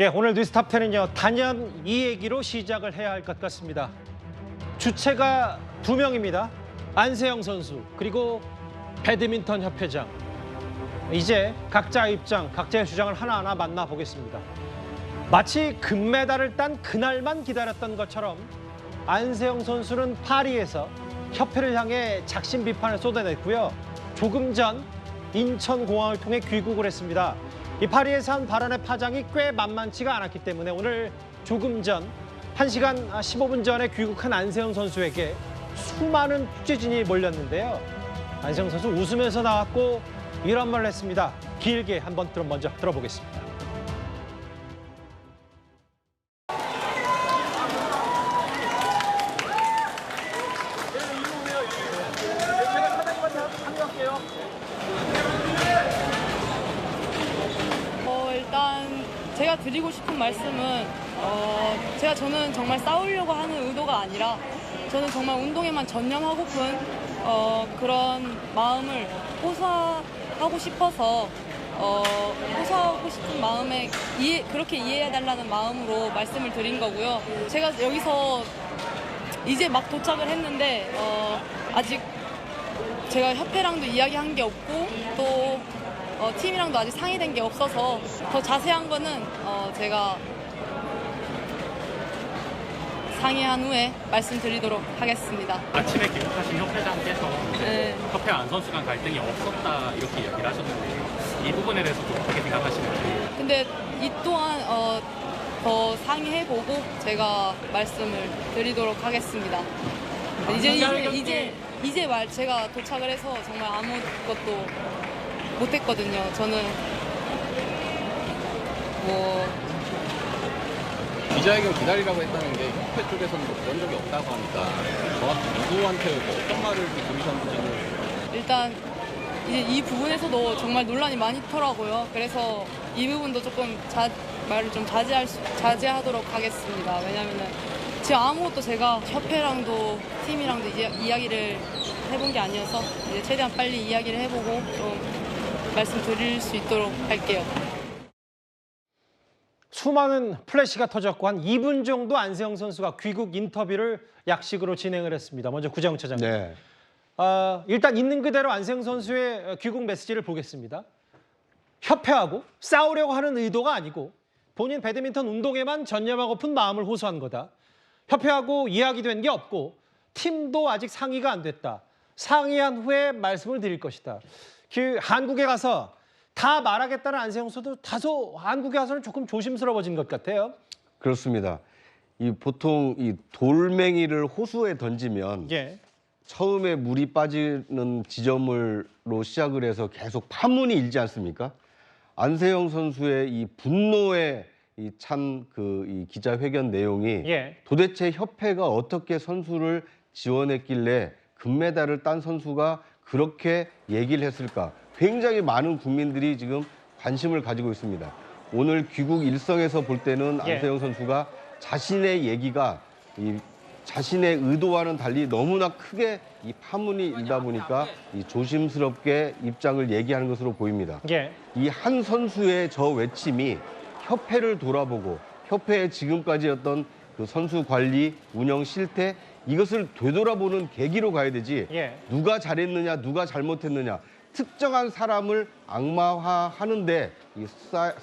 예, 오늘 뉴스탑10은요. 단연 이 얘기로 시작을 해야 할 것 같습니다. 주체가 두 명입니다. 안세영 선수 그리고 배드민턴 협회장. 이제 각자 입장, 각자의 주장을 하나하나 만나보겠습니다. 마치 금메달을 딴 그날만 기다렸던 것처럼 안세영 선수는 파리에서 협회를 향해 작심 비판을 쏟아냈고요. 조금 전 인천공항을 통해 귀국을 했습니다. 이 파리에서 한 발언의 파장이 꽤 만만치가 않았기 때문에 오늘 조금 전 1시간 15분 전에 귀국한 안세영 선수에게 수많은 취재진이 몰렸는데요. 안세영 선수 웃으면서 나왔고 이런 말을 했습니다. 길게 한번 먼저 들어보겠습니다. 일단 제가 드리고 싶은 말씀은 저는 정말 싸우려고 하는 의도가 아니라 저는 정말 운동에만 전념하고픈 그런 마음을 호소하고 싶어서 호소하고 싶은 마음에 그렇게 이해해달라는 마음으로 말씀을 드린 거고요. 제가 여기서 이제 막 도착을 했는데 아직 제가 협회랑도 이야기한 게 없고 또 팀이랑도 아직 상의된 게 없어서 더 자세한 거는 제가 상의한 후에 말씀드리도록 하겠습니다. 아침에 귀국하신 협회장께서 협회와 안 선수 간 갈등이 없었다 이렇게 이야기를 하셨는데 이 부분에 대해서 좀 어떻게 생각하시는지. 근데 이 또한 더 상의해보고 제가 말씀을 드리도록 하겠습니다. 이제 제가 도착을 해서 정말 아무것도 못했거든요. 저는 기자회견 기다리라고 했다는 게 협회 쪽에서는 그런 적이 없다고 하니까 정확히 누구한테 어떤 말을 들으셨는지는. 일단 이제 이 부분에서도 정말 논란이 많더라고요. 그래서 이 부분도 조금 말을 좀 자제하도록 하겠습니다. 왜냐면은 지금 아무것도 제가 협회랑도 팀이랑도 이야기를 해본 게 아니어서 이제 최대한 빨리 이야기를 해보고 좀 말씀드릴 수 있도록 할게요. 수많은 플래시가 터졌고 한 2분 정도 안세영 선수가 귀국 인터뷰를 약식으로 진행을 했습니다. 먼저 구자영 차장님. 네. 일단 있는 그대로 안세영 선수의 귀국 메시지를 보겠습니다. 협회하고 싸우려고 하는 의도가 아니고 본인 배드민턴 운동에만 전념하고픈 마음을 호소한 거다. 협회하고 이야기된 게 없고 팀도 아직 상의가 안 됐다. 상의한 후에 말씀을 드릴 것이다. 한국에 가서 다 말하겠다는 안세영 선수도 다소 한국에 가서는 조금 조심스러워진 것 같아요. 그렇습니다. 보통 이 돌멩이를 호수에 던지면 처음에 물이 빠지는 지점으로 시작을 해서 계속 파문이 일지 않습니까? 안세영 선수의 이 분노에 찬 이 기자회견 내용이 도대체 협회가 어떻게 선수를 지원했길래 금메달을 딴 선수가 그렇게 얘기를 했을까? 굉장히 많은 국민들이 지금 관심을 가지고 있습니다. 오늘 귀국 일성에서 볼 때는 안세영 선수가 자신의 얘기가 자신의 의도와는 달리 너무나 크게 이 파문이 일다 보니까 조심스럽게 입장을 얘기하는 것으로 보입니다. 이 한 선수의 저 외침이 협회를 돌아보고 협회의 지금까지였던 그 선수 관리, 운영 실태 이것을 되돌아보는 계기로 가야 되지 누가 잘했느냐, 누가 잘못했느냐 특정한 사람을 악마화하는데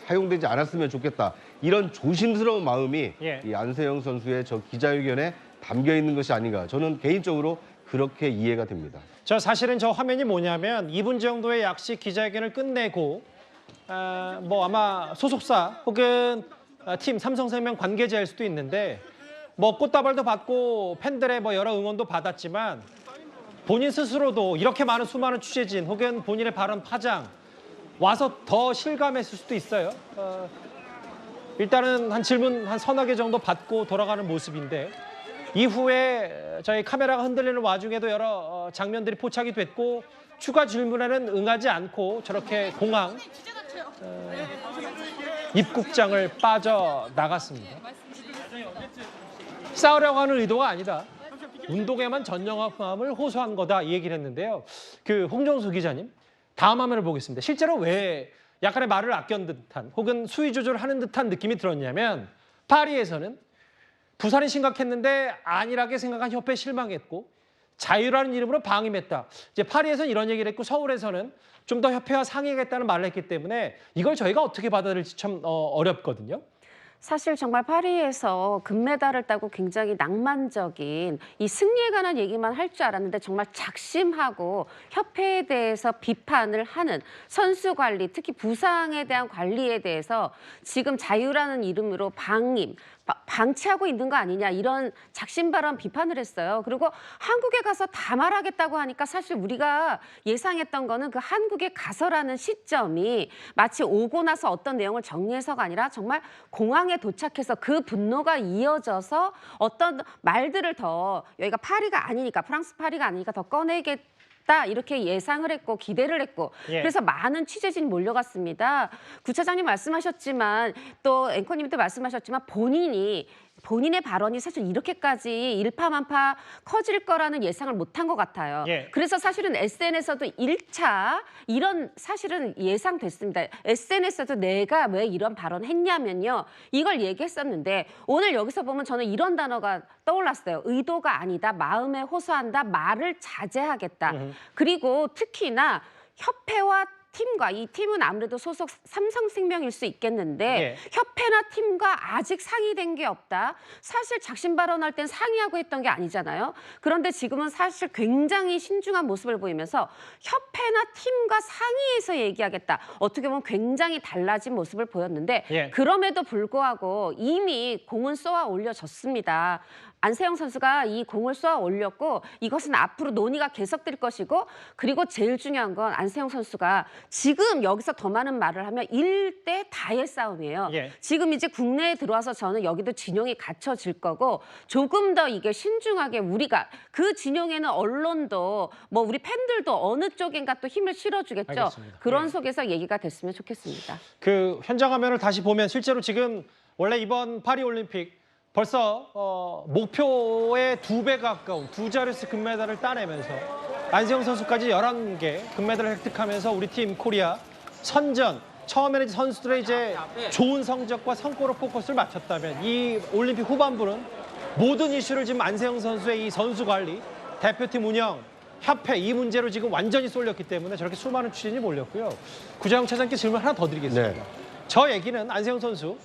사용되지 않았으면 좋겠다. 이런 조심스러운 마음이 이 안세영 선수의 저 기자회견에 담겨 있는 것이 아닌가. 저는 개인적으로 그렇게 이해가 됩니다. 사실은 저 화면이 뭐냐면 2분 정도의 약식 기자회견을 끝내고 아마 소속사 혹은 팀 삼성생명 관계자일 수도 있는데 꽃다발도 받고 팬들의 여러 응원도 받았지만 본인 스스로도 이렇게 수많은 취재진 혹은 본인의 발언 파장 와서 더 실감했을 수도 있어요. 일단은 한 질문 한 서너 개 정도 받고 돌아가는 모습인데 이후에 저희 카메라가 흔들리는 와중에도 여러 장면들이 포착이 됐고 추가 질문에는 응하지 않고 저렇게 공항 입국장을 빠져나갔습니다. 싸우려고 하는 의도가 아니다. 운동에만 전념한 마음을 호소한 거다 이 얘기를 했는데요. 홍정수 기자님, 다음 화면을 보겠습니다. 실제로 왜 약간의 말을 아껴는 듯한 혹은 수위 조절을 하는 듯한 느낌이 들었냐면 파리에서는 부산이 심각했는데 안일하게 생각한 협회에 실망했고 자유라는 이름으로 방임했다. 이제 파리에서는 이런 얘기를 했고 서울에서는 좀 더 협회와 상의하겠다는 말을 했기 때문에 이걸 저희가 어떻게 받아들일지 참 어렵거든요. 사실 정말 파리에서 금메달을 따고 굉장히 낭만적인 이 승리에 관한 얘기만 할 줄 알았는데 정말 작심하고 협회에 대해서 비판을 하는 선수 관리, 특히 부상에 대한 관리에 대해서 지금 자유라는 이름으로 방치하고 있는 거 아니냐 이런 작심발언 비판을 했어요. 그리고 한국에 가서 다 말하겠다고 하니까 사실 우리가 예상했던 거는 그 한국에 가서라는 시점이 마치 오고 나서 어떤 내용을 정리해서가 아니라 정말 공항에 도착해서 그 분노가 이어져서 어떤 말들을 더 여기가 파리가 아니니까 프랑스 파리가 아니니까 더 꺼내겠다. 이렇게 예상을 했고 기대를 했고 그래서 많은 취재진이 몰려갔습니다. 구차장님 말씀하셨지만 또 앵커님도 말씀하셨지만 본인의 발언이 사실 이렇게까지 일파만파 커질 거라는 예상을 못한 것 같아요. 그래서 사실은 SNS에서도 1차 이런 사실은 예상됐습니다. SNS에서도 내가 왜 이런 발언했냐면요. 이걸 얘기했었는데 오늘 여기서 보면 저는 이런 단어가 떠올랐어요. 의도가 아니다. 마음에 호소한다. 말을 자제하겠다. 그리고 특히나 협회와 팀과 이 팀은 아무래도 소속 삼성생명일 수 있겠는데 협회나 팀과 아직 상의된 게 없다. 사실 작심 발언할 땐 상의하고 했던 게 아니잖아요. 그런데 지금은 사실 굉장히 신중한 모습을 보이면서 협회나 팀과 상의해서 얘기하겠다. 어떻게 보면 굉장히 달라진 모습을 보였는데 그럼에도 불구하고 이미 공은 쏘아 올려졌습니다. 안세영 선수가 이 공을 쏘아 올렸고 이것은 앞으로 논의가 계속될 것이고 그리고 제일 중요한 건 안세영 선수가 지금 여기서 더 많은 말을 하면 1대 다의 싸움이에요. 지금 이제 국내에 들어와서 저는 여기도 진영이 갖춰질 거고 조금 더 이게 신중하게 우리가 그 진영에는 언론도 뭐 우리 팬들도 어느 쪽인가 또 힘을 실어주겠죠. 알겠습니다. 그런 속에서 얘기가 됐으면 좋겠습니다. 그 현장 화면을 다시 보면 실제로 지금 원래 이번 파리올림픽 벌써 목표의 2배 가까운 두 자릿수 금메달을 따내면서 안세영 선수까지 11개 금메달을 획득하면서 우리 팀 코리아 선전 처음에는 선수들의 이제 좋은 성적과 성과로 포커스를 맞췄다면 이 올림픽 후반부는 모든 이슈를 지금 안세영 선수의 이 선수 관리, 대표팀 운영, 협회 이 문제로 지금 완전히 쏠렸기 때문에 저렇게 수많은 취재진이 몰렸고요. 구자영 차장께 질문 하나 더 드리겠습니다. 저 얘기는 안세영 선수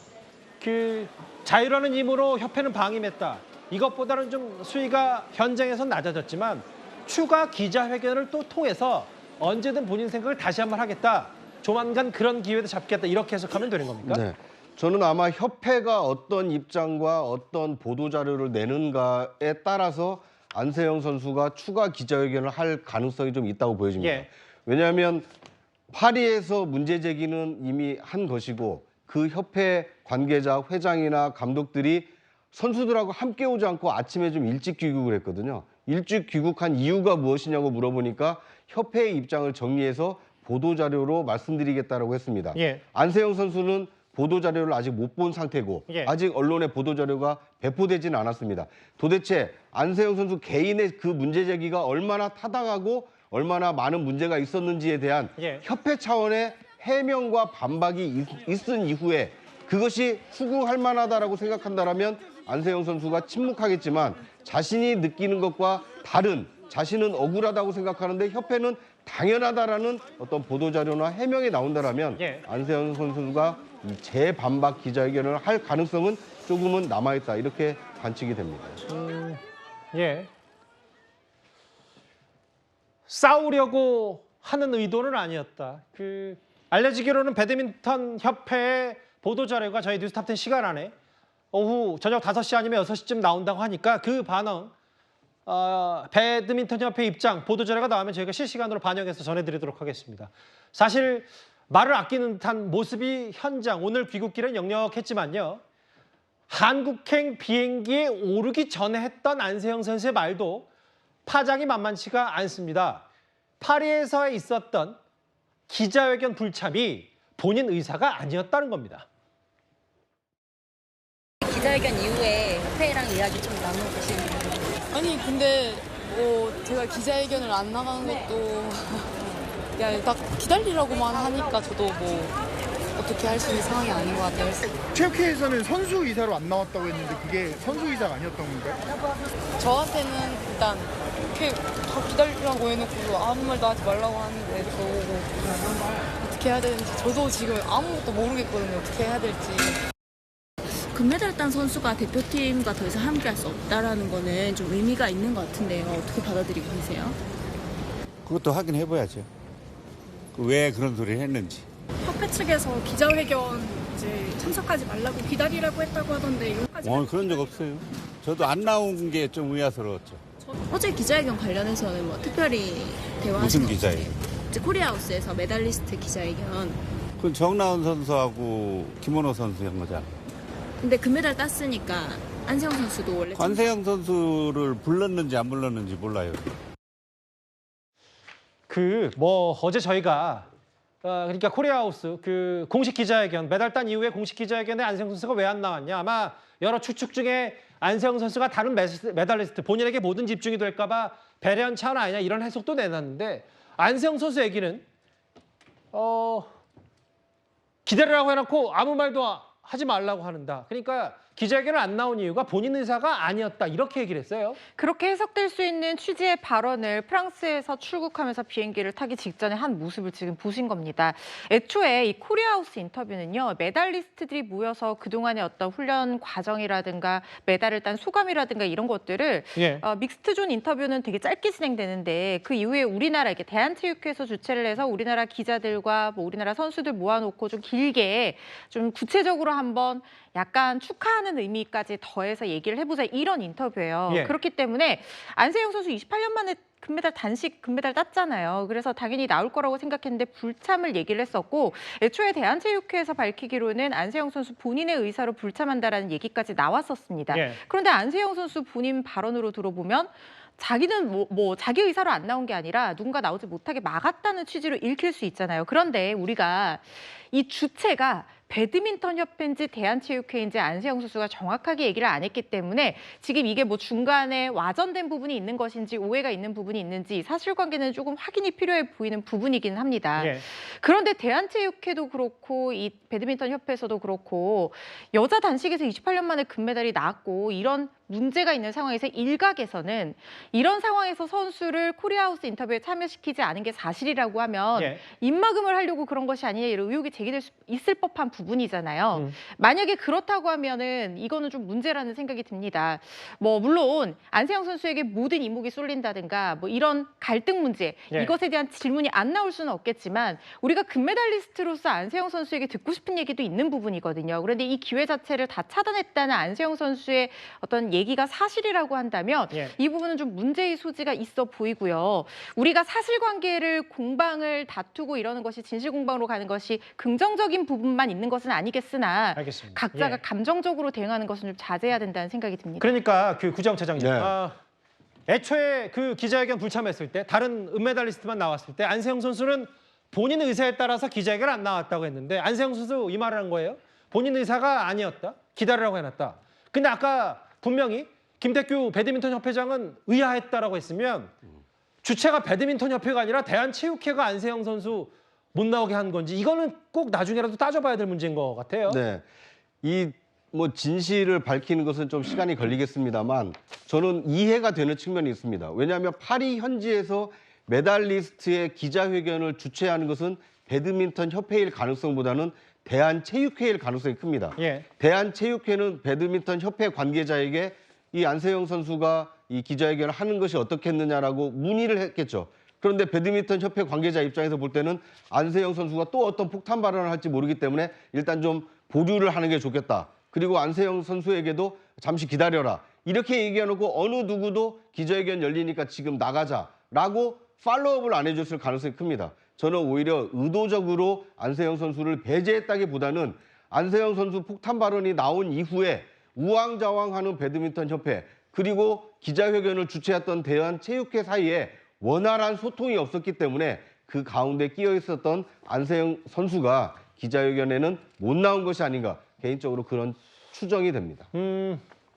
그 자유라는 힘으로 협회는 방임했다. 이것보다는 좀 수위가 현장에서 낮아졌지만 추가 기자회견을 또 통해서 언제든 본인 생각을 다시 한번 하겠다. 조만간 그런 기회도 잡겠다. 이렇게 해석하면 되는 겁니까? 네. 저는 아마 협회가 어떤 입장과 어떤 보도자료를 내는가에 따라서 안세영 선수가 추가 기자회견을 할 가능성이 좀 있다고 보여집니다. 왜냐하면 파리에서 문제 제기는 이미 한 것이고 그 협회 관계자, 회장이나 감독들이 선수들하고 함께 오지 않고 아침에 좀 일찍 귀국을 했거든요. 일찍 귀국한 이유가 무엇이냐고 물어보니까 협회의 입장을 정리해서 보도자료로 말씀드리겠다라고 했습니다. 안세영 선수는 보도자료를 아직 못 본 상태고 아직 언론에 보도자료가 배포되지는 않았습니다. 도대체 안세영 선수 개인의 그 문제 제기가 얼마나 타당하고 얼마나 많은 문제가 있었는지에 대한 협회 차원의 해명과 반박이 있은 이후에 그것이 수긍할 만하다라고 생각한다면 안세영 선수가 침묵하겠지만 자신이 느끼는 것과 다른 자신은 억울하다고 생각하는데 협회는 당연하다라는 어떤 보도자료나 해명이 나온다라면 안세영 선수가 재반박 기자회견을 할 가능성은 조금은 남아있다 이렇게 관측이 됩니다. 싸우려고 하는 의도는 아니었다. 알려지기로는 배드민턴 협회의 보도자료가 저희 뉴스탑10 시간 안에 오후 저녁 5시 아니면 6시쯤 나온다고 하니까 그 반응 배드민턴 협회 입장 보도자료가 나오면 저희가 실시간으로 반영해서 전해드리도록 하겠습니다. 사실 말을 아끼는 듯한 모습이 현장 오늘 귀국길은 역력했지만요. 한국행 비행기에 오르기 전에 했던 안세영 선수의 말도 파장이 만만치가 않습니다. 파리에서 있었던 기자회견 불참이 본인 의사가 아니었다는 겁니다. 기자회견 이후에 협회랑 이야기 좀 나눠보시나요? 아니 근데 뭐 제가 기자회견을 안 나가는 것도 그냥 딱 기다리라고만 하니까 저도 뭐 어떻게 할 수 있는 상황이 아닌 것 같아요. 체육회에서는 선수 의사로 안 나왔다고 했는데 그게 선수 의사가 아니었던 건가요? 저한테는 일단 이렇게 다 기다리라고 해놓고 아무 말도 하지 말라고 하는데 저 어떻게 해야 되는지 저도 지금 아무것도 모르겠거든요. 어떻게 해야 될지. 금메달 딴 선수가 대표팀과 더 이상 함께할 수 없다라는 거는 좀 의미가 있는 것 같은데요. 어떻게 받아들이고 계세요? 그것도 확인해봐야죠. 왜 그런 소리를 했는지. 협회 측에서 기자회견 이제 참석하지 말라고 기다리라고 했다고 하던데 이거까지 그런 적 없어요. 저도 안 나온 게 좀 의아스러웠죠. 어제 기자회견 관련해서는 뭐 특별히 대화하신 무슨 거 기자회견? 없으세요? 이제 코리아하우스에서 메달리스트 기자회견. 그건 정나운 선수하고 김원호 선수 한 거잖아. 근데 금메달 땄으니까 안세영 선수도 원래 관세영 선수를 불렀는지 안 불렀는지 몰라요. 어제 저희가 그러니까 코리아하우스 그 공식 기자회견 메달 딴 이후에 공식 기자회견에 안세영 선수가 왜 안 나왔냐 아마 여러 추측 중에 안세영 선수가 다른 메달리스트 본인에게 모든 집중이 될까 봐 배려한 차원 아니냐 이런 해석도 내놨는데 안세영 선수 얘기는 기다리라고 해놓고 아무 말도 하지 말라고 하는다. 그러니까 기자회견을 안 나온 이유가 본인 의사가 아니었다. 이렇게 얘기를 했어요. 그렇게 해석될 수 있는 취지의 발언을 프랑스에서 출국하면서 비행기를 타기 직전에 한 모습을 지금 보신 겁니다. 애초에 이 코리아하우스 인터뷰는요. 메달리스트들이 모여서 그동안의 어떤 훈련 과정이라든가 메달을 딴 소감이라든가 이런 것들을 믹스트존 인터뷰는 되게 짧게 진행되는데 그 이후에 우리나라 이게 대한체육회에서 주최를 해서 우리나라 기자들과 뭐 우리나라 선수들 모아놓고 좀 길게 좀 구체적으로 한번 약간 축하하는 의미까지 더해서 얘기를 해보자 이런 인터뷰예요. 그렇기 때문에 안세영 선수 28년 만에 금메달 땄잖아요. 그래서 당연히 나올 거라고 생각했는데 불참을 얘기를 했었고 애초에 대한체육회에서 밝히기로는 안세영 선수 본인의 의사로 불참한다라는 얘기까지 나왔었습니다. 그런데 안세영 선수 본인 발언으로 들어보면 자기는 자기 의사로 안 나온 게 아니라 누군가 나오지 못하게 막았다는 취지로 읽힐 수 있잖아요. 그런데 우리가 이 주체가 배드민턴 협회인지 대한체육회인지 안세영 선수가 정확하게 얘기를 안 했기 때문에 지금 이게 뭐 중간에 와전된 부분이 있는 것인지 오해가 있는 부분이 있는지 사실관계는 조금 확인이 필요해 보이는 부분이긴 합니다. 그런데 대한체육회도 그렇고 이 배드민턴 협회에서도 그렇고 여자 단식에서 28년 만에 금메달이 나왔고 이런 문제가 있는 상황에서 일각에서는 이런 상황에서 선수를 코리아하우스 인터뷰에 참여시키지 않은 게 사실이라고 하면 입막음을 하려고 그런 것이 아니냐 이런 의혹이 제기될 수 있을 법한 부분이잖아요. 만약에 그렇다고 하면은 이거는 좀 문제라는 생각이 듭니다. 뭐 물론 안세영 선수에게 모든 이목이 쏠린다든가 뭐 이런 갈등 문제 이것에 대한 질문이 안 나올 수는 없겠지만 우리가 금메달리스트로서 안세영 선수에게 듣고 싶은 얘기도 있는 부분이거든요. 그런데 이 기회 자체를 다 차단했다는 안세영 선수의 어떤 얘기가 사실이라고 한다면 이 부분은 좀 문제의 소지가 있어 보이고요. 우리가 사실관계를 공방을 다투고 이러는 것이 진실공방으로 가는 것이 긍정적인 부분만 있는 것은 아니겠으나 알겠습니다. 각자가 감정적으로 대응하는 것은 좀 자제해야 된다는 생각이 듭니다. 그러니까 그 구정 차장님 애초에 그 기자회견 불참했을 때 다른 은메달리스트만 나왔을 때 안세영 선수는 본인 의사에 따라서 기자회견 안 나왔다고 했는데 안세영 선수 이 말을 한 거예요. 본인 의사가 아니었다. 기다리라고 해놨다. 근데 아까 분명히 김태규 배드민턴 협회장은 의아했다라고 했으면 주체가 배드민턴 협회가 아니라 대한체육회가 안세영 선수 못 나오게 한 건지 이거는 꼭 나중에라도 따져봐야 될 문제인 것 같아요. 네, 이 뭐 진실을 밝히는 것은 좀 시간이 걸리겠습니다만 저는 이해가 되는 측면이 있습니다. 왜냐하면 파리 현지에서 메달리스트의 기자회견을 주최하는 것은 배드민턴 협회일 가능성보다는 대한체육회일 가능성이 큽니다. 대한체육회는 배드민턴 협회 관계자에게 이 안세영 선수가 이 기자회견을 하는 것이 어떻겠느냐라고 문의를 했겠죠. 그런데 배드민턴 협회 관계자 입장에서 볼 때는 안세영 선수가 또 어떤 폭탄 발언을 할지 모르기 때문에 일단 좀 보류를 하는 게 좋겠다. 그리고 안세영 선수에게도 잠시 기다려라. 이렇게 얘기해놓고 어느 누구도 기자회견 열리니까 지금 나가자라고 팔로업을 안 해줬을 가능성이 큽니다. 저는 오히려 의도적으로 안세영 선수를 배제했다기보다는 안세영 선수 폭탄 발언이 나온 이후에 우왕좌왕하는 배드민턴 협회 그리고 기자회견을 주최했던 대한체육회 사이에 원활한 소통이 없었기 때문에 그 가운데 끼어 있었던 안세영 선수가 기자회견에는 못 나온 것이 아닌가 개인적으로 그런 추정이 됩니다.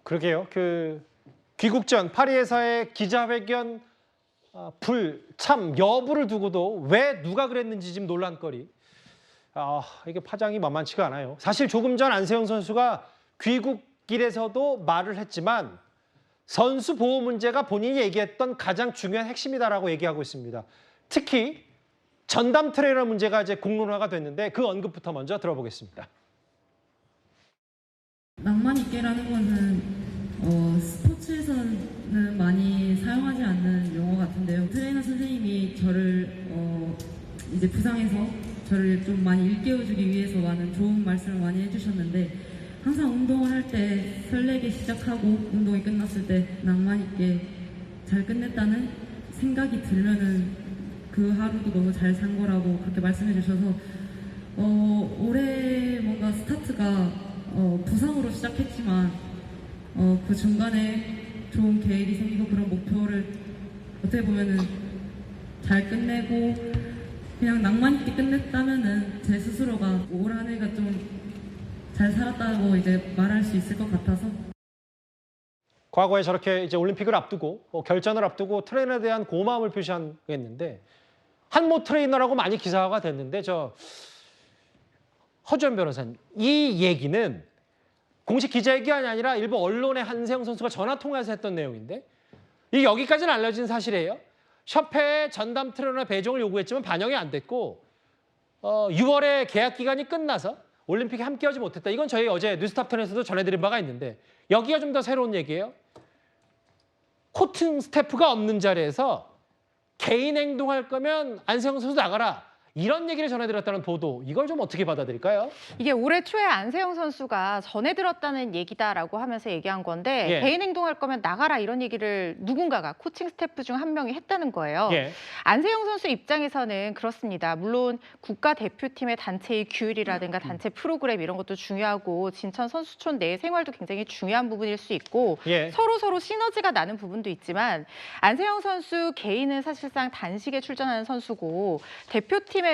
그러게요. 그 귀국 전 파리에서의 기자회견 불참 여부를 두고도 왜 누가 그랬는지 지금 논란거리. 이게 파장이 만만치가 않아요. 사실 조금 전 안세영 선수가 귀국길에서도 말을 했지만 선수 보호 문제가 본인이 얘기했던 가장 중요한 핵심이다라고 얘기하고 있습니다. 특히 전담 트레이너 문제가 이제 공론화가 됐는데 그 언급부터 먼저 들어보겠습니다. 낭만 있게라는 것은 스포츠에서는 많이 사용하지 않는 용어 같은데요. 트레이너 선생님이 저를 이제 부상해서 저를 좀 많이 일깨워주기 위해서 많은 좋은 말씀을 많이 해주셨는데 항상 운동을 할 때 설레게 시작하고 운동이 끝났을 때 낭만 있게 잘 끝냈다는 생각이 들면은 그 하루도 너무 잘 산 거라고 그렇게 말씀해 주셔서 올해 뭔가 스타트가 부상으로 시작했지만 그 중간에 좋은 계획이 생기고 그런 목표를 어떻게 보면은 잘 끝내고 그냥 낭만 있게 끝냈다면은 제 스스로가 올 한 해가 좀 잘 살았다고 이제 말할 수 있을 것 같아서. 과거에 저렇게 이제 올림픽을 앞두고 결전을 앞두고 트레이너에 대한 고마움을 표시했는데 한모 트레이너라고 많이 기사화가 됐는데 허주연 변호사님, 이 얘기는 공식 기자회견이 아니라 일부 언론의 안세영 선수가 전화 통화해서 했던 내용인데 이게 여기까지는 알려진 사실이에요. 협회에 전담 트레이너 배정을 요구했지만 반영이 안 됐고 6월에 계약 기간이 끝나서 올림픽에 함께하지 못했다. 이건 저희 어제 뉴스탑10에서도 전해드린 바가 있는데 여기가 좀 더 새로운 얘기예요. 코칭 스태프가 없는 자리에서 개인 행동할 거면 안세영 선수 나가라. 이런 얘기를 전해드렸다는 보도, 이걸 좀 어떻게 받아들일까요? 이게 올해 초에 안세영 선수가 전해들었다는 얘기다라고 하면서 얘기한 건데 예. 개인 행동할 거면 나가라 이런 얘기를 누군가가 코칭 스태프 중 한 명이 했다는 거예요. 예. 안세영 선수 입장에서는 그렇습니다. 물론 국가대표팀의 단체의 규율이라든가 단체 프로그램 이런 것도 중요하고 진천 선수촌 내 생활도 굉장히 중요한 부분일 수 있고 예. 서로 시너지가 나는 부분도 있지만 안세영 선수 개인은 사실상 단식에 출전하는 선수고 대표팀에서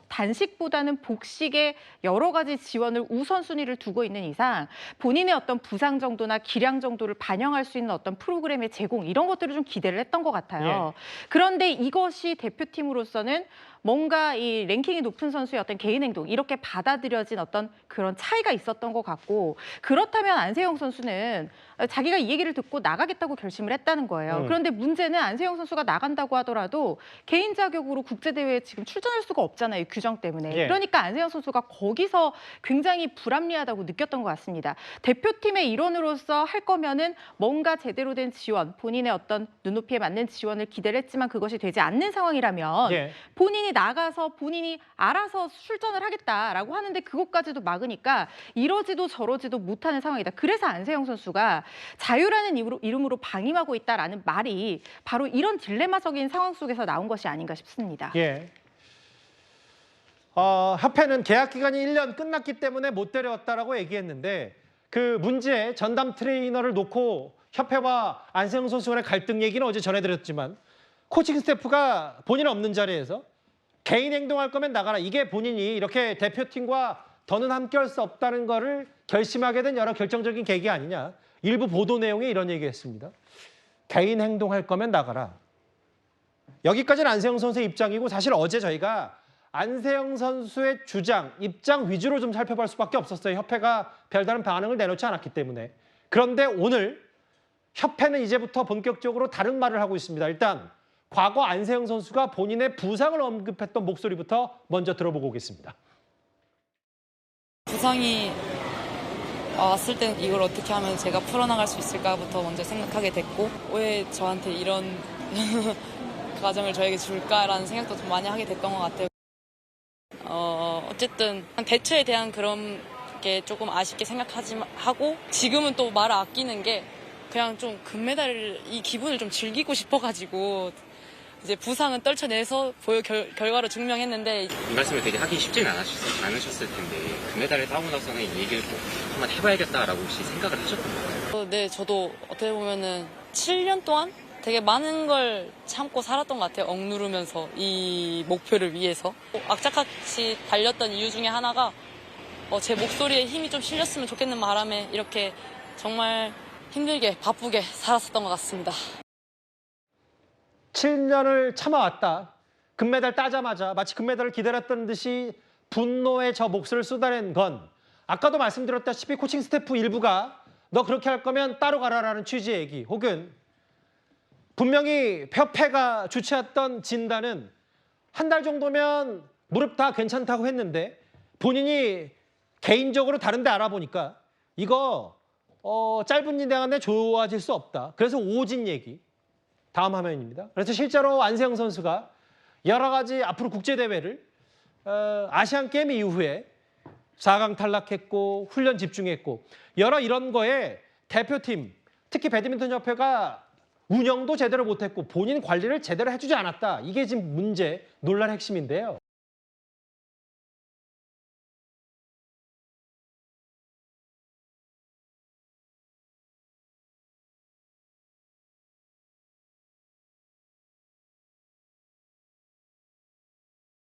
단식보다는 복식에 여러 가지 지원을 우선순위를 두고 있는 이상 본인의 어떤 부상 정도나 기량 정도를 반영할 수 있는 어떤 프로그램의 제공 이런 것들을 좀 기대를 했던 것 같아요. 그런데 이것이 대표팀으로서는 뭔가 이 랭킹이 높은 선수의 어떤 개인 행동 이렇게 받아들여진 어떤 그런 차이가 있었던 것 같고 그렇다면 안세영 선수는 자기가 이 얘기를 듣고 나가겠다고 결심을 했다는 거예요. 그런데 문제는 안세영 선수가 나간다고 하더라도 개인 자격으로 국제대회에 지금 출전할 수가 없잖아요. 규정 때문에. 예. 그러니까 안세영 선수가 거기서 굉장히 불합리하다고 느꼈던 것 같습니다. 대표팀의 일원으로서 할 거면은 뭔가 제대로 된 지원, 본인의 어떤 눈높이에 맞는 지원을 기대를 했지만 그것이 되지 않는 상황이라면 예. 본인이 나가서 본인이 알아서 출전을 하겠다라고 하는데 그것까지도 막으니까 이러지도 저러지도 못하는 상황이다. 그래서 안세영 선수가 자유라는 이름으로 방임하고 있다라는 말이 바로 이런 딜레마적인 상황 속에서 나온 것이 아닌가 싶습니다. 예. 협회는 계약 기간이 1년 끝났기 때문에 못 데려왔다라고 얘기했는데 그 문제 전담 트레이너를 놓고 협회와 안세영 선수 간의 갈등 얘기는 어제 전해드렸지만 코칭 스태프가 본인 없는 자리에서 개인 행동할 거면 나가라. 이게 본인이 이렇게 대표팀과 더는 함께할 수 없다는 거를 결심하게 된 여러 결정적인 계기 아니냐. 일부 보도 내용에 이런 얘기했습니다. 개인 행동할 거면 나가라. 여기까지는 안세영 선수의 입장이고 사실 어제 저희가 안세영 선수의 주장, 입장 위주로 좀 살펴볼 수밖에 없었어요. 협회가 별다른 반응을 내놓지 않았기 때문에. 그런데 오늘 협회는 이제부터 본격적으로 다른 말을 하고 있습니다. 일단 과거 안세영 선수가 본인의 부상을 언급했던 목소리부터 먼저 들어보고 오겠습니다. 부상이 왔을 때 이걸 어떻게 하면 제가 풀어나갈 수 있을까부터 먼저 생각하게 됐고 왜 저한테 이런 과정을 저에게 줄까라는 생각도 좀 많이 하게 됐던 것 같아요. 어쨌든 대처에 대한 그런 게 조금 아쉽게 하고 지금은 또 말을 아끼는 게 그냥 좀 금메달을 이 기분을 좀 즐기고 싶어가지고 이제 부상은 떨쳐내서 결과로 증명했는데 이 말씀을 되게 하기 쉽지는 않으셨을 텐데 금메달을 따고 나서는 이 얘기를 꼭 한번 해봐야겠다라고 혹시 생각을 하셨던 건가요? 네, 저도 어떻게 보면은 7년 동안 되게 많은 걸 참고 살았던 것 같아요. 억누르면서 이 목표를 위해서. 악착같이 달렸던 이유 중에 하나가 제 목소리에 힘이 좀 실렸으면 좋겠는 바람에 이렇게 정말 힘들게 바쁘게 살았었던 것 같습니다. 7년을 참아왔다. 금메달 따자마자 마치 금메달을 기다렸던 듯이 분노의 저 몫을 쏟아낸 건 아까도 말씀드렸다시피 코칭 스태프 일부가 너 그렇게 할 거면 따로 가라라는 취지의 얘기, 혹은 분명히 협회가 주최했던 진단은 한 달 정도면 무릎 다 괜찮다고 했는데 본인이 개인적으로 다른 데 알아보니까 이거 짧은 인대 안에 좋아질 수 없다. 그래서 오진 얘기. 다음 화면입니다. 그래서 실제로 안세영 선수가 여러 가지 앞으로 국제대회를 아시안 게임 이후에 4강 탈락했고 훈련 집중했고 여러 이런 거에 대표팀, 특히 배드민턴 협회가 운영도 제대로 못했고 본인 관리를 제대로 해주지 않았다. 이게 지금 문제, 논란의 핵심인데요.